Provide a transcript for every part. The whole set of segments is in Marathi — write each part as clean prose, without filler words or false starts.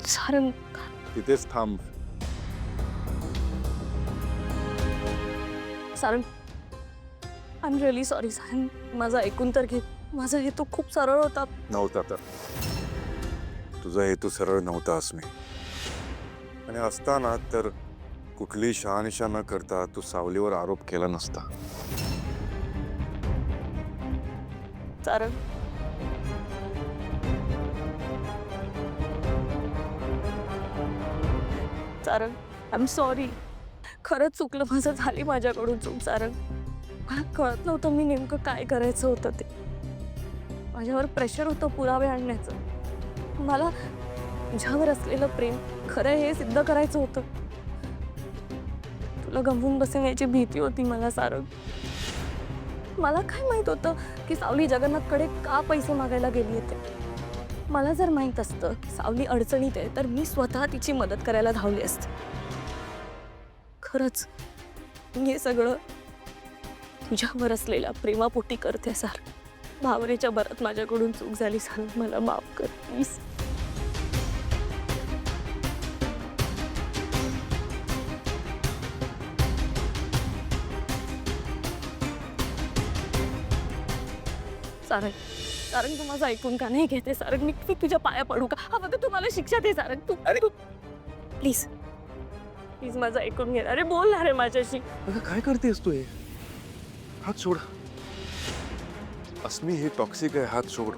सारंग तिथेच थांब. Sarang I am really sorry Sarang. माझं ऐकून तर घे. माझा हेतू खूप सरळ होता. नव्हता तर तुझा हेतू सरळ नव्हता अस्मी. आणि असताना तर कुठली शहानिशा न करता तू सावलीवर आरोप केला नसता. Sarang Sarang I am sorry. खरंच चुकलं माझं. झाली माझ्याकडून चूक सारंग. मला कळत नव्हतं मी नेमकं काय करायचं होतं ते. माझ्यावर प्रेशर होतं पुरावे आणण्याचं. मला तुझ्यावर असलेलं प्रेम खरं हे सिद्ध करायचं होतं. तुला गमवून बसेन याची भीती होती मला सारंग. मला काय माहित होतं की सावली जगन्नाथकडे का पैसे मागायला गेली होते. मला जर माहित असतं की सावली अडचणीत आहे तर मी स्वतः तिची मदत करायला धावली असते. खरंच हे सगळं तुझ्यावर असलेल्या प्रेमापोटी करते सार. भावनेच्या भरात माझ्याकडून चूक झाली सार. मला माफ कर प्लीज. सारंग सारंग तू माझं ऐकून का नाही घेते सारंग. मी तुझ्या पाया पडू का. हवं तर तू मला शिक्षा दे सारंग. तू प्लीज प्लीज माझं ऐकून घे. अरे बोल ना रे माझ्याशी. अगं काय करतेस तू? हे हात सोड अस्मी. हे टॉक्सिक आहे. हात सोड.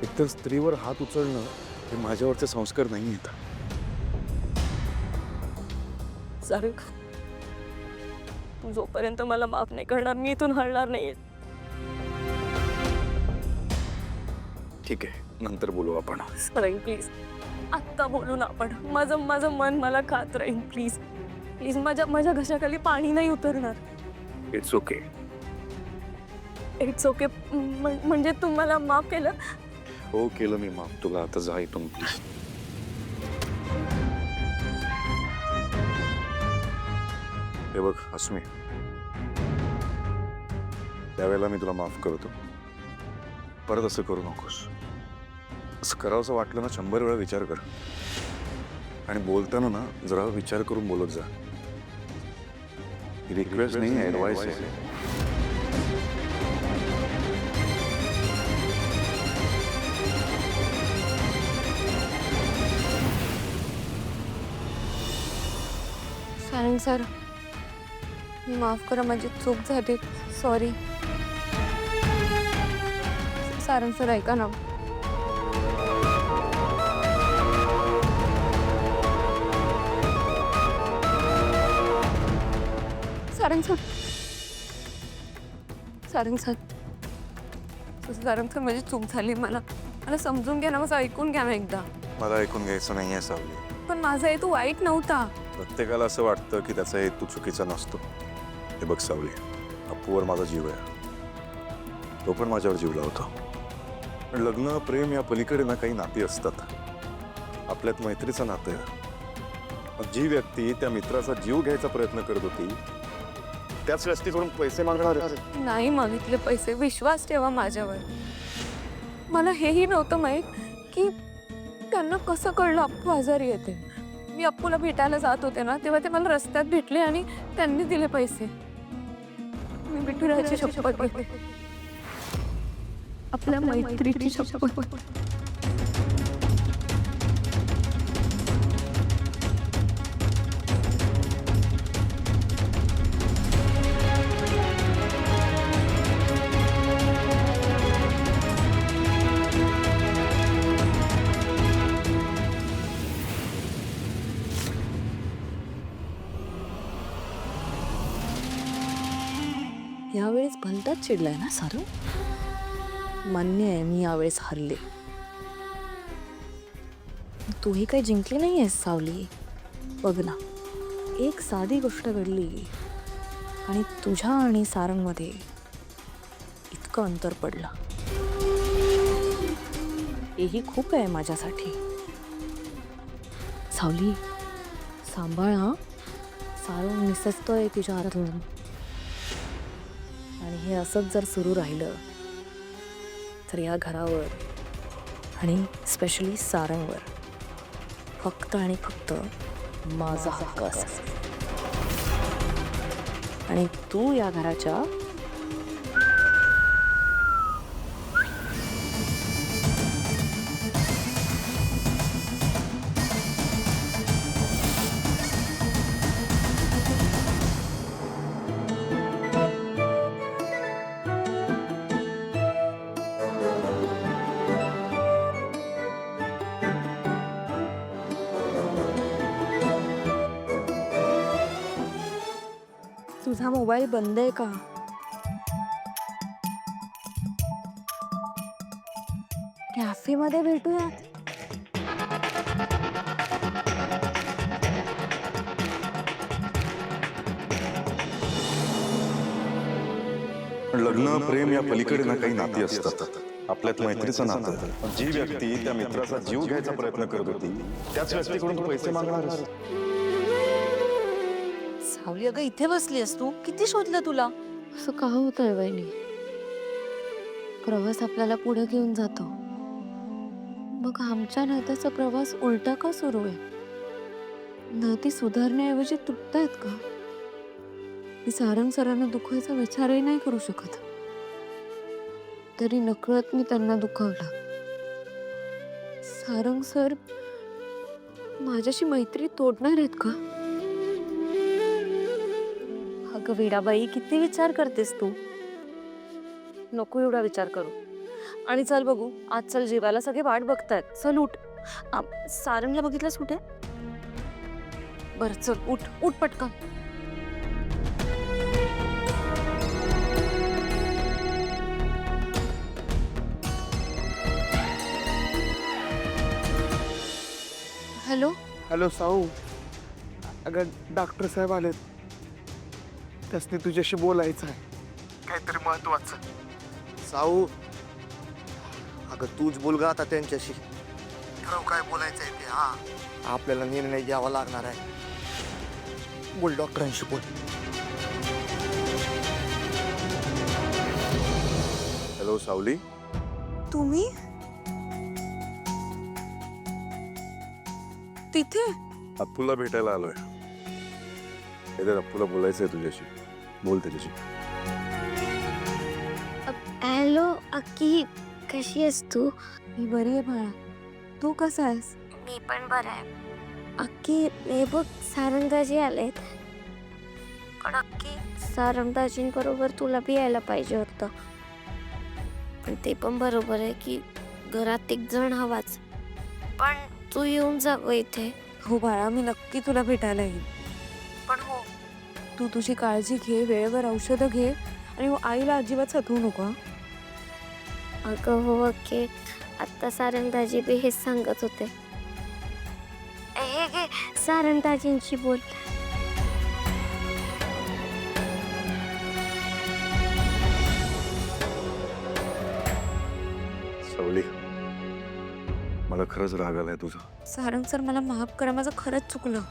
एकतर स्त्रीवर हात उचलणं हे माझ्यावरचे संस्कार नाही आहेत. सारंग तू जोपर्यंत मला माफ नाही करणार मी इथून हलणार नाहीये. ठीक आहे, नंतर बोलू आपण. सारंग प्लीज आत्ता बोलू ना आपण. माझं माझं मन मला खात राहील. प्लीज प्लीज माझ्या घशाखाली पाणी नाही उतरणार. It's okay. इट्स ओके म्हणजे तू मला माफ केलं. हो केलं मी माफ तुला. आता जा इथून प्लीज. हे बघ अस्मी, त्यावेळेला मी तुला माफ करतो. परत असं करू नकोस. असं करावंसं वाटलं ना 100 वेळा विचार कर. आणि बोलताना ना जरा विचार करून बोलत जा. रिक्वेस्ट नाही, ॲडवाइस आहे. सारंग सर माफ करा माझी चूक झाली. सॉरी. सारंग सर ऐका ना. Sarang sir Sarang sir Sarang sir माझी चूक झाली. मला समजून घ्या ना. माझं ऐकून घ्या ना एकदा. मला ऐकून घ्यायचं नाही आहे सावली. पण माझा हेतू वाईट नव्हता. प्रत्येकाला असं वाटतं की त्याचा हेतू चुकीचा नसतो. हे बघ सावली, अप्पूवर माझा जीव आहे. तो पण माझ्यावर जीव लावतो. पण लग्न प्रेम या पलीकडे ना काही नाती असतात. आपल्यात मैत्रीचं नातं आहे. मग जी व्यक्ती त्या मित्राचा जीव घ्यायचा प्रयत्न करत होती त्याच व्यक्तीकडून पैसे मागणार नाही मागितले पैसे. विश्वास ठेवा माझ्यावर. मला हेही नव्हतं माहीत की त्यांना कसं कळलं अप्पू आजारी येते. मी अप्पूला भेटायला जात होते ना तेव्हा ते मला रस्त्यात भेटले आणि त्यांनी दिले पैसे. मी विठुरायाची शपथ घेते. आपल्या मैत्रीची शपथ. यावेळेस भलताच चिडलाय ना सारू. मान्य आहे मी यावेळेस हरले. तूही काही जिंकली नाही आहेस सावली. बघ ना एक साधी गोष्ट घडली आणि तुझ्या आणि सारंगमध्ये इतकं अंतर पडलं. हेही खूप आहे माझ्यासाठी. सावली सांभाळ हा. सारंग निसजतोय तुझ्या हातून. आणि हे असंच जर सुरू राहिलं तर या घरावर आणि स्पेशली सारंगवर फक्त आणि फक्त माझा हक्क असेल. आणि तू या घराच्या तुझा मोबाईल बंद आहे का? कॅफेमध्ये भेटूयात. पण लग्न प्रेम या पलीकडे ना काही नाती असतात. आपल्यात मैत्रीचं नातं. जी व्यक्ती त्या मित्राचा जीव घ्यायचा प्रयत्न करत होती त्याच व्यक्तीकडून तू पैसे मागणार. सावली अगं इथे बसलीस तू, किती शोधलं तुला? असं का होत आहे वहिनी? प्रवास आपल्याला पुढे घेऊन जातो, मग आमच्या नात्याचा प्रवास उलटा का सुरू आहे? नाती सुधारण्याऐवजी तुटतायत का? मी सारंग सरांना दुखवायचा विचारही नाही करू शकत, तरी नकळत मी त्यांना दुखावलं. सारंग सर माझ्याशी मैत्री तोडणार आहेत का? अगं वीणाबाई, किती विचार करतेस तू? नको एवढा विचार करू. आणि चल बघू, आज चल जेवायला, सगळे वाट बघतायत. चल उठ. सारंगला बघितलंस कुठे? बरं चल उठ उठ पटकन. हॅलो हॅलो साऊ. अगं डॉक्टर साहेब आलेत, त्यासनी तुझ्याशी बोलायचं आहे, काहीतरी महत्वाचं. साऊ, अगं तूच बोल ग आता त्यांच्याशी. ठरव काय बोलायचं आहे ते. हा, आपल्याला निर्णय घ्यावा लागणार आहे. बोल डॉक्टरांशी बोल. हॅलो सावली. तुम्ही तिथे? अप्पूला भेटायला आलोय. हे अप्पूला बोलायचंय तुझ्याशी. बोल त्याच्याशी. हॅलो अक्की, कशी आहेस तू? मी बरी आहे बाळा, तू कसा आहेस? मी पण बरं आहे. अक्की, हे बघ सारंगदाजी आलेत. पण अक्की, सारंगदाजींबरोबर तुला बी यायला पाहिजे होतं. पण ते पण बरोबर आहे की घरात एक जण हवाच. पण तू येऊन जा गं इथे. हो बाळा, मी नक्की तुला भेटायला येईन. पण हो, तू तुझी काळजी घे, वेळेवर औषधं घे आणि आईला अजिबात सतवू नको. हं? अगं हो अक्की, आत्ता सारंगदाजी बी हेच सांगत होते. हे घे, सारंगदाजींशी बोल. सावली, मला खरंच राग आलाय तुझा. सारंग सर, मला माफ करा, माझं खरंच चुकलं.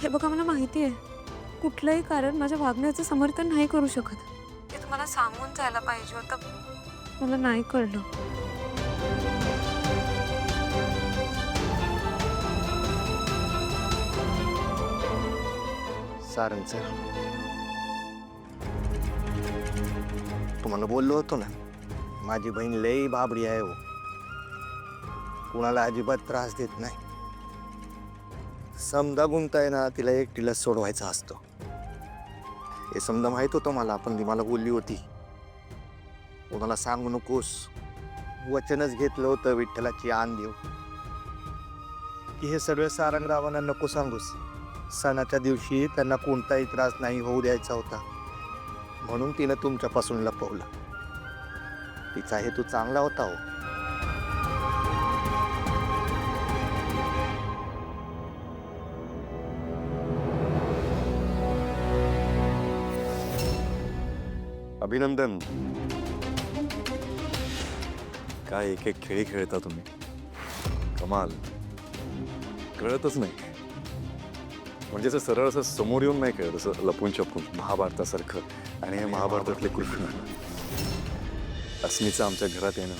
हे बघा, मला माहिती आहे कुठलंही कारण माझ्या वागण्याचं समर्थन नाही करू शकत. ते तुम्हाला सांगून जायला पाहिजे होतं, मला नाही कळलं. सारंग सर, तुम्हाला बोललो होतो ना, माझी बहीण लई बाबडी आहे. हो, कुणाला अजिबात त्रास देत नाही. समजा गुंताय ना, तिला एकटीला सोडवायचा असतो. हे समजा माहित होतं मला, पण ती मला बोलली होती कोणाला सांगू नकोस. वचनच घेतलं होतं विठ्ठलाची आण देव की हे सगळं सारंगरावांना नको सांगूस. सणाच्या दिवशी त्यांना कोणताही त्रास नाही होऊ द्यायचा होता, म्हणून तिनं तुमच्यापासून लपवलं. तिचा हेतू चांगला होता. हो, अभिनंदन. काय एक एक खेळी खेळता तुम्ही, कमाल. कळतच नाही. म्हणजे असं सरळ असं समोर येऊन नाही कळत, असं लपून छपून महाभारतासारखं. आणि हे महाभारतातले कृष्ण अस्मीचं आमच्या घरात येणं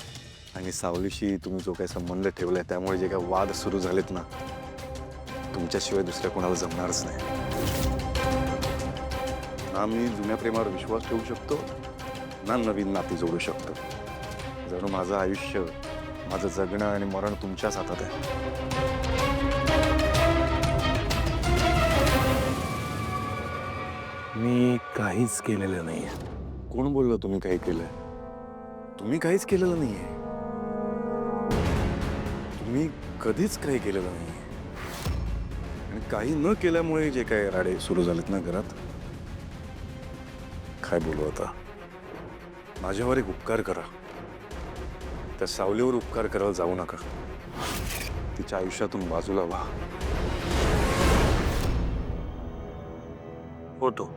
आणि सावलीशी तुम्ही जो काही संबंध ठेवलाय त्यामुळे जे काही वाद सुरू झालेत ना, तुमच्याशिवाय दुसऱ्या कोणाला जमणारच नाही. ना मी जुन्या प्रेमावर विश्वास ठेवू शकतो, ना नवीन नाती जोडू शकतो. जणू माझं आयुष्य, माझं जगणं आणि मरण तुमच्याच हातात आहे. मी काहीच केलेलं नाहीये. कोण बोललं तुम्ही काही केलंय? तुम्ही काहीच केलेलं नाहीये. तुम्ही कधीच काही केलेलं नाहीये. आणि काही न केल्यामुळे जे काही राडे सुरू झालेत ना घरात, काय बोलू आता. माझ्यावर एक उपकार करा. त्या सावलीवर उपकार करायला जाऊ नका. तिच्या आयुष्यातून बाजूला व्हा. होतो,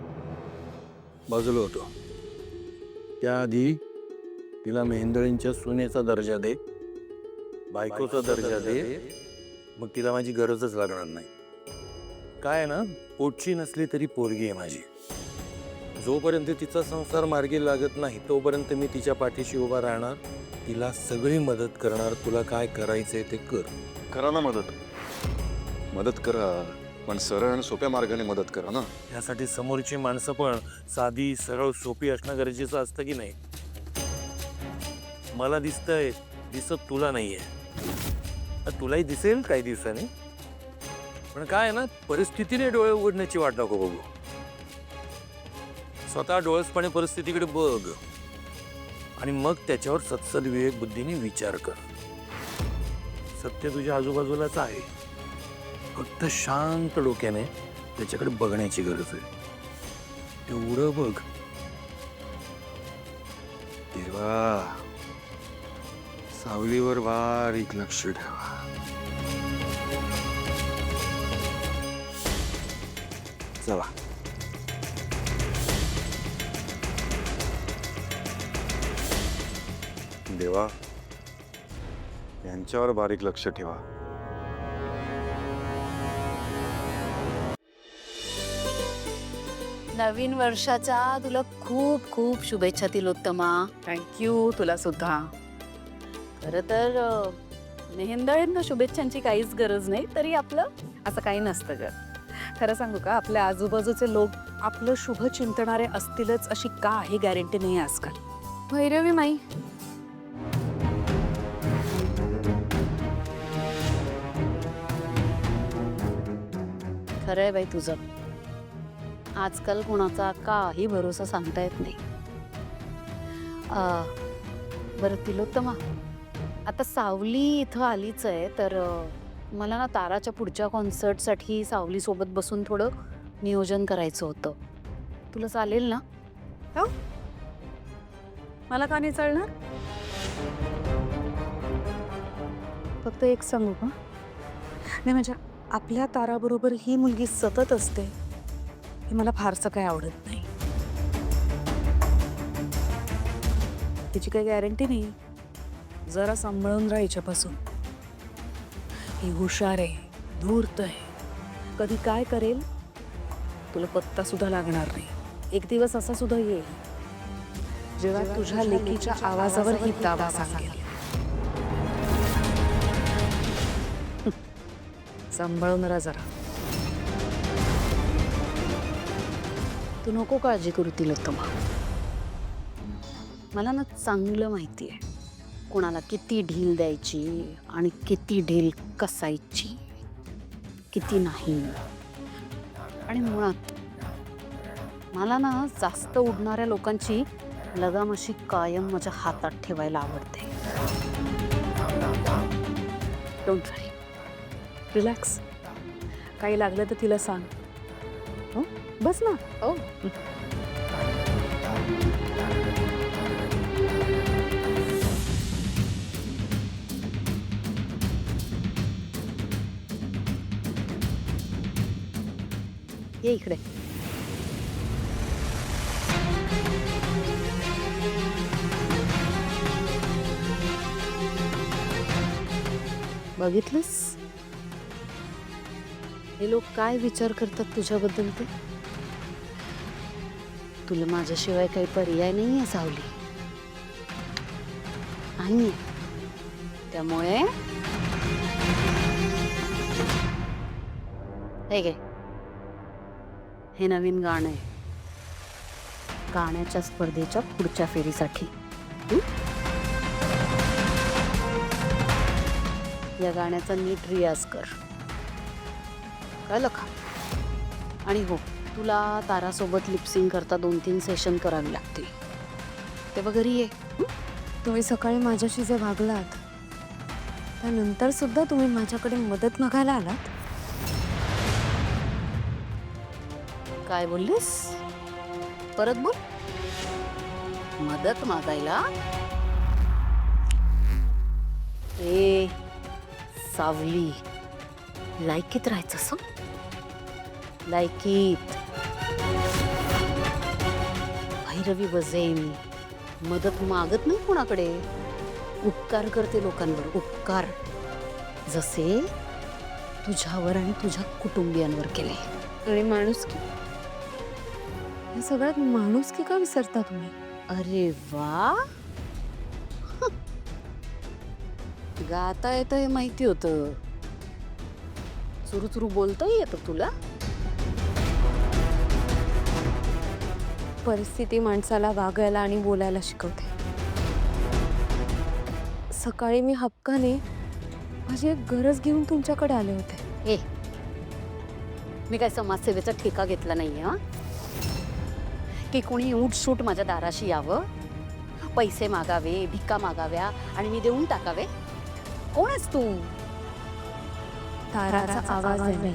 बाजूला होतो. त्याआधी तिला मेहेंदळींच्या सुनेचा दर्जा दे, बायकोचा दर्जा दे, मग तिला माझी गरजच लागणार नाही. काय आहे ना, पोटची नसली तरी पोरगी आहे माझी. जोपर्यंत तिचा संसार मार्गी लागत नाही तोपर्यंत मी तिच्या पाठीशी उभा राहणार, तिला सगळी मदत करणार. तुला काय करायचंय ते कर. करा ना मदत. मदत करा, पण सरळ आणि सोप्या मार्गाने मदत करा ना. यासाठी समोरची माणसं पण साधी सरळ सोपी असणं गरजेचं असतं की नाही? मला दिसतंय, दिसत तुला नाहीये. तुलाही दिसेल काही दिवसांनी. पण काय आहे ना, परिस्थितीने डोळे उघडण्याची वाट नको बघू. स्वतः डोळसपणे परिस्थितीकडे बघ आणि मग त्याच्यावर सत्सद विवेक बुद्धीने विचार कर. सत्य तुझ्या आजूबाजूलाच आहे, फक्त शांत डोक्याने त्याच्याकडे बघण्याची गरज आहे. तेवढं बघ. देवा, सावलीवर बारीक लक्ष ठेवा. चला. देवा, यांच्यावर बारीक लक्ष ठेवा. नवीन वर्षाच्या तुला खूप खूप शुभेच्छा तिलोत्तमा. थँक्यू. तुला सुद्धा. खरं तर मेहेंदळींना शुभेच्छांची काहीच गरज नाही, तरी आपलं असं काही नसतं ग. खरं सांगू का, आपल्या आजूबाजूचे लोक आपलं शुभ चिंतणारे असतीलच अशी काही गॅरंटी नाही आजकाल. भैरवी माई, खरं आहे बाई तुझं. आजकाल कुणाचा काही भरोसा सांगता येत नाही. बरं तिलोत्तमा, आता सावली इथं आलीच आहे, तर मला ना ताराच्या पुढच्या कॉन्सर्टसाठी सावली सोबत बसून थोडं नियोजन करायचं होतं. तुला चालेल ना? हो, मला का नाही चालणार. फक्त एक सांगू का, नाही म्हणजे आपल्या ताराबरोबर ही मुलगी सतत असते हे मला फारसं काही आवडत नाही. तिची काही गॅरंटी नाही. जरा सांभाळून राहा हिच्यापासून. ही हुशार आहे, धूर्त आहे, कधी काय करेल तुला पत्ता सुद्धा लागणार नाही. एक दिवस असा सुद्धा येईल जेव्हा तुझ्या लेकीच्या आवाजावर ही दावा सांगेल. सांभाळून राहा जरा. तू नको काळजी करू तिलोत्तमा. मला ना चांगलं माहिती आहे कोणाला किती ढील द्यायची आणि किती ढील कसायची, किती नाही. आणि मुळात मला ना जास्त उडणाऱ्या लोकांची लगाम अशी कायम माझ्या हातात ठेवायला आवडते. Don't worry, relax. काही लागलं तर तिला सांग. हो, बस ना. हो. ये इकडे. बघितलंस, हे लोक काय विचार करतात तुझ्याबद्दल ते? तुला माझ्याशिवाय काही पर्याय नाहीये सावली. नाहीये. त्यामुळे हे घे, हे नवीन गाणं आहे. गाण्याच्या स्पर्धेच्या पुढच्या फेरीसाठी. या गाण्याचा नीट रियाज कर, कळलं का? आणि हो, तुला तारासोबत लिपसिंग करता 2-3 सेशन करावी लागतील. तेव्हा घरी ये. तुम्ही सकाळी माझ्याशी जे वागलात त्यानंतर सुद्धा तुम्ही माझ्याकडे मदत मागायला आलात. काय बोललीस? परत बोल. मदत मागायला? ए सावली, लायकीत राहायचं असं. लायकीत. भैरवी वजे मी. मदत मागत नाही कोणाकडे. उपकार करते लोकांवर. उपकार. जसे तुझ्यावर आणि तुझ्या कुटुंबियांवर केले. आणि माणुसकी, या सगळ्यात माणुसकी का विसरता तुम्ही? अरे वा, गाता येतं हे माहिती होतं. चुरू बोलताही येतं तुला. परिस्थिती माणसाला वागायला आणि बोलायला शिकवते. सकाळी मी हक्काने माझी एक गरज घेऊन तुमच्याकडे आले होते. मी काय समाजसेवेचा ठेका घेतला नाहीये हा, की कोणी उठसूट माझ्या दाराशी यावं, पैसे मागावे, भिका मागाव्या आणि मी देऊन टाकावे. कोण आहेस तू? ताराचा आवाज आहे.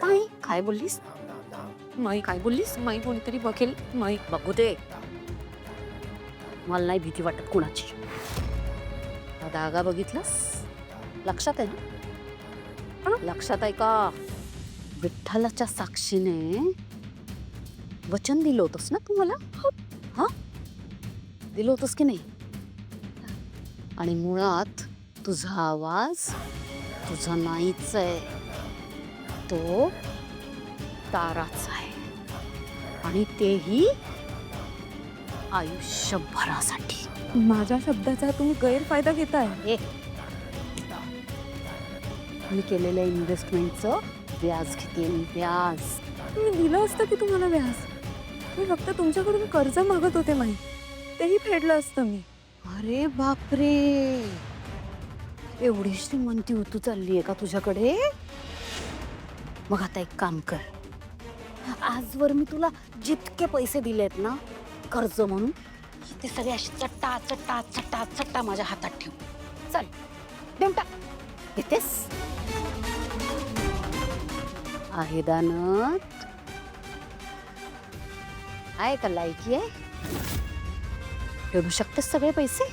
ताई, काय बोललीस? माई काय बोललीस? माई कोणीतरी बघेल. माई बघू दे. मला नाही भीती वाटत कुणाची. हा धागा बघितलास? लक्षात आहे ना? लक्षात आहे का? विठ्ठलाच्या साक्षीने वचन दिलं होतंस ना तू मला? हा, दिलं होतंस की नाही? आणि मुळात तुझा आवाज तुझा नाहीच आहे, तो ताराचा आहे. आणि तेही आयुष्यभरासाठी. माझ्या शब्दाचा तुम्ही गैरफायदा घेताय. मी केलेल्या इन्व्हेस्टमेंटचं व्याज घेते. व्याज तुम्ही दिलं असतं की तुम्हाला व्याज. मी फक्त तुमच्याकडून कर्ज मागत होते माई, तेही फेडलं असतं मी. अरे बापरे, एवढी श्रीमंती उतू चालली आहे का तुझ्याकडे? मग आता एक काम कर, आजवर मी तुला जितके पैसे दिलेत ना कर्ज म्हणून, ते सगळे असे चट्टा चट्टा चट्टा चट्टा माझ्या हातात ठेव. चल देऊन टाक. येतेस? आहे दानत? आहे का लायकी आहे? फेडू शकतेस सगळे पैसे?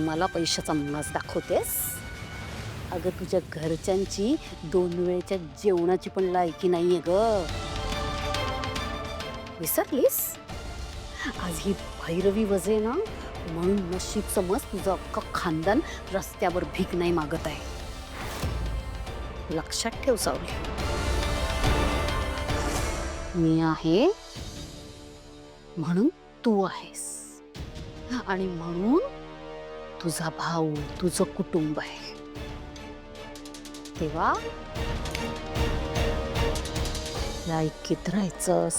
मला पैशाचा मास दाखवतेस? अगं तुझ्या घरच्यांची 2 वेळेच्या जेवणाची पण लायकी नाहीये ग. विसरलीस? आज ही भैरवी वजे ना, म्हणून नशीब समज तुझं अख्खं खानदान रस्त्यावर भीक नाही मागत आहे. लक्षात ठेव सावली. मी आहे म्हणून तू आहेस, आणि म्हणून तुझा भाऊ, तुझं कुटुंब आहे. तेव्हा लायकीत राहायचंस.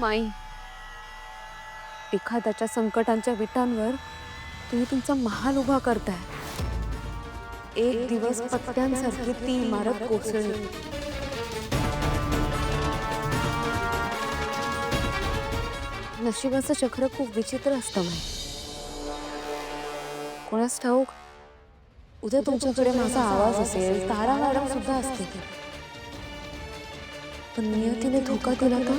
माई, एखाद्याच्या संकटांच्या विटांवर तुम्ही तुमचा महाल उभा करताय. एक दिवस पत्त्यांसारखी ती इमारत कोसळेल. नशिबाचं चक्र खूप विचित्र असतं माई. कोणास ठाऊक, उद्या तुमच्याकडे माझा आवाज असेल, तारा मॅडम सुद्धा असते, पण नियतीने धोका दिला तर